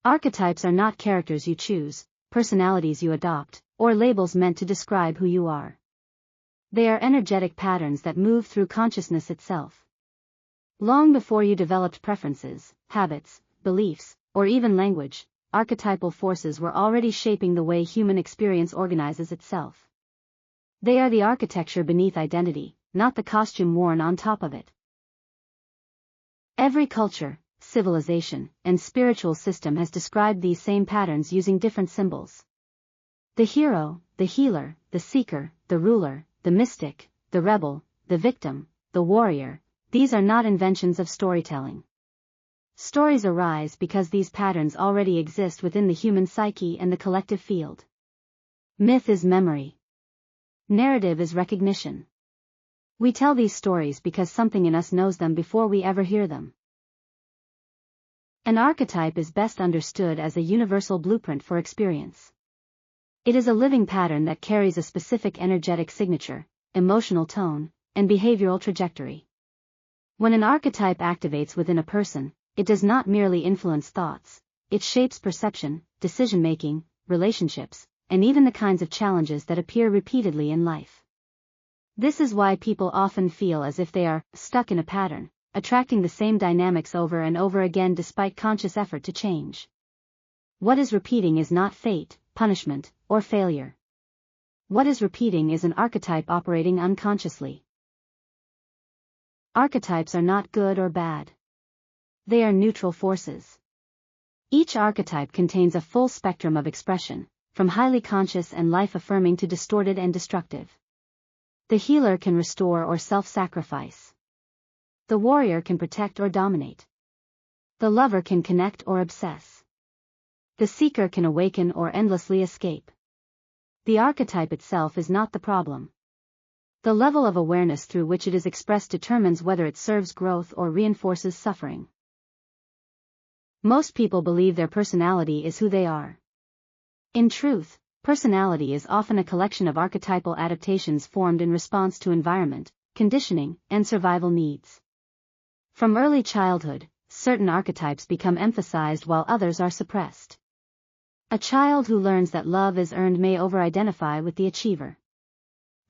Archetypes are not characters you choose, personalities you adopt, or labels meant to describe who you are. They are energetic patterns that move through consciousness itself. Long before you developed preferences, habits, beliefs, or even language, archetypal forces were already shaping the way human experience organizes itself. They are the architecture beneath identity, not the costume worn on top of it. Every culture, civilization, and spiritual system has described these same patterns using different symbols. The hero, the healer, the seeker, the ruler, the mystic, the rebel, the victim, the warrior, these are not inventions of storytelling. Stories arise because these patterns already exist within the human psyche and the collective field. Myth is memory. Narrative is recognition. We tell these stories because something in us knows them before we ever hear them. An archetype is best understood as a universal blueprint for experience. It is a living pattern that carries a specific energetic signature, emotional tone, and behavioral trajectory. When an archetype activates within a person, it does not merely influence thoughts, it shapes perception, decision-making, relationships, and even the kinds of challenges that appear repeatedly in life. This is why people often feel as if they are stuck in a pattern, attracting the same dynamics over and over again despite conscious effort to change. What is repeating is not fate, punishment, or failure. What is repeating is an archetype operating unconsciously. Archetypes are not good or bad. They are neutral forces. Each archetype contains a full spectrum of expression, from highly conscious and life-affirming to distorted and destructive. The healer can restore or self-sacrifice. The warrior can protect or dominate. The lover can connect or obsess. The seeker can awaken or endlessly escape. The archetype itself is not the problem. The level of awareness through which it is expressed determines whether it serves growth or reinforces suffering. Most people believe their personality is who they are. In truth, personality is often a collection of archetypal adaptations formed in response to environment, conditioning, and survival needs. From early childhood, certain archetypes become emphasized while others are suppressed. A child who learns that love is earned may over-identify with the achiever.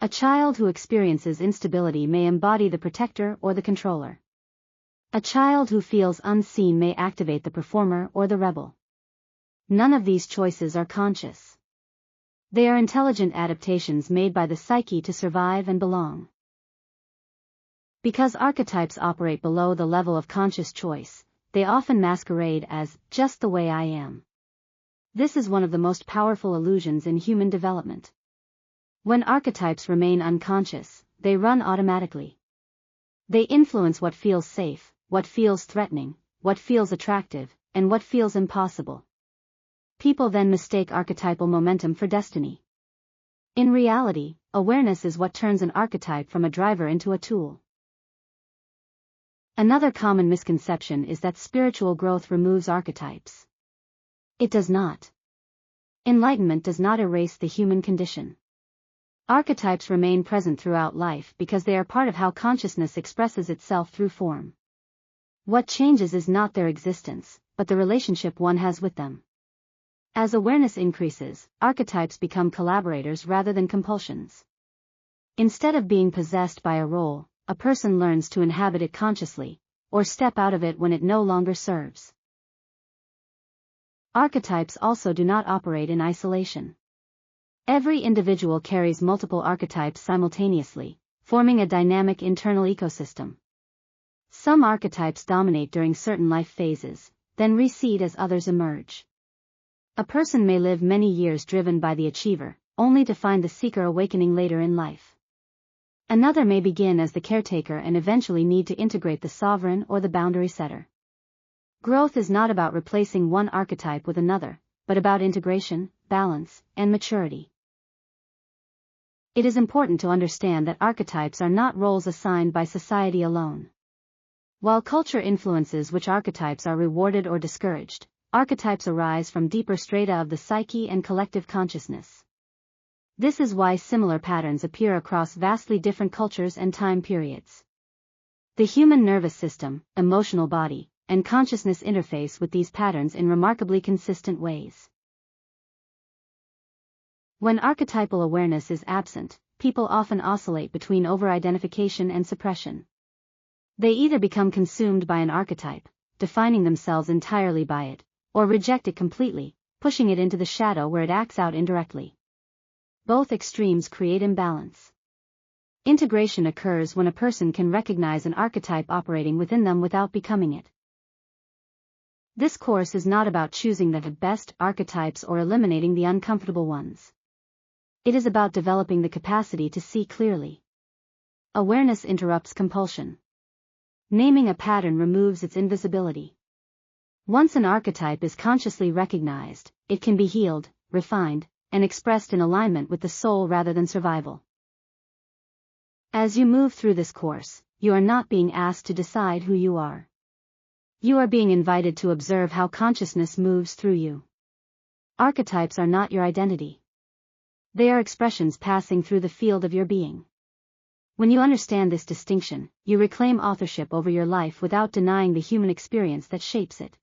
A child who experiences instability may embody the protector or the controller. A child who feels unseen may activate the performer or the rebel. None of these choices are conscious. They are intelligent adaptations made by the psyche to survive and belong. Because archetypes operate below the level of conscious choice, they often masquerade as just the way I am. This is one of the most powerful illusions in human development. When archetypes remain unconscious, they run automatically. They influence what feels safe, what feels threatening, what feels attractive, and what feels impossible. People then mistake archetypal momentum for destiny. In reality, awareness is what turns an archetype from a driver into a tool. Another common misconception is that spiritual growth removes archetypes. It does not. Enlightenment does not erase the human condition. Archetypes remain present throughout life because they are part of how consciousness expresses itself through form. What changes is not their existence, but the relationship one has with them. As awareness increases, archetypes become collaborators rather than compulsions. Instead of being possessed by a role, a person learns to inhabit it consciously, or step out of it when it no longer serves. Archetypes also do not operate in isolation. Every individual carries multiple archetypes simultaneously, forming a dynamic internal ecosystem. Some archetypes dominate during certain life phases, then recede as others emerge. A person may live many years driven by the achiever, only to find the seeker awakening later in life. Another may begin as the caretaker and eventually need to integrate the sovereign or the boundary setter. Growth is not about replacing one archetype with another, but about integration, balance, and maturity. It is important to understand that archetypes are not roles assigned by society alone. While culture influences which archetypes are rewarded or discouraged, archetypes arise from deeper strata of the psyche and collective consciousness. This is why similar patterns appear across vastly different cultures and time periods. The human nervous system, emotional body, and consciousness interface with these patterns in remarkably consistent ways. When archetypal awareness is absent, people often oscillate between overidentification and suppression. They either become consumed by an archetype, defining themselves entirely by it, or reject it completely, pushing it into the shadow where it acts out indirectly. Both extremes create imbalance. Integration occurs when a person can recognize an archetype operating within them without becoming it. This course is not about choosing the best archetypes or eliminating the uncomfortable ones. It is about developing the capacity to see clearly. Awareness interrupts compulsion. Naming a pattern removes its invisibility. Once an archetype is consciously recognized, it can be healed, refined, and expressed in alignment with the soul rather than survival. As you move through this course, you are not being asked to decide who you are. You are being invited to observe how consciousness moves through you. Archetypes are not your identity. They are expressions passing through the field of your being. When you understand this distinction, you reclaim authorship over your life without denying the human experience that shapes it.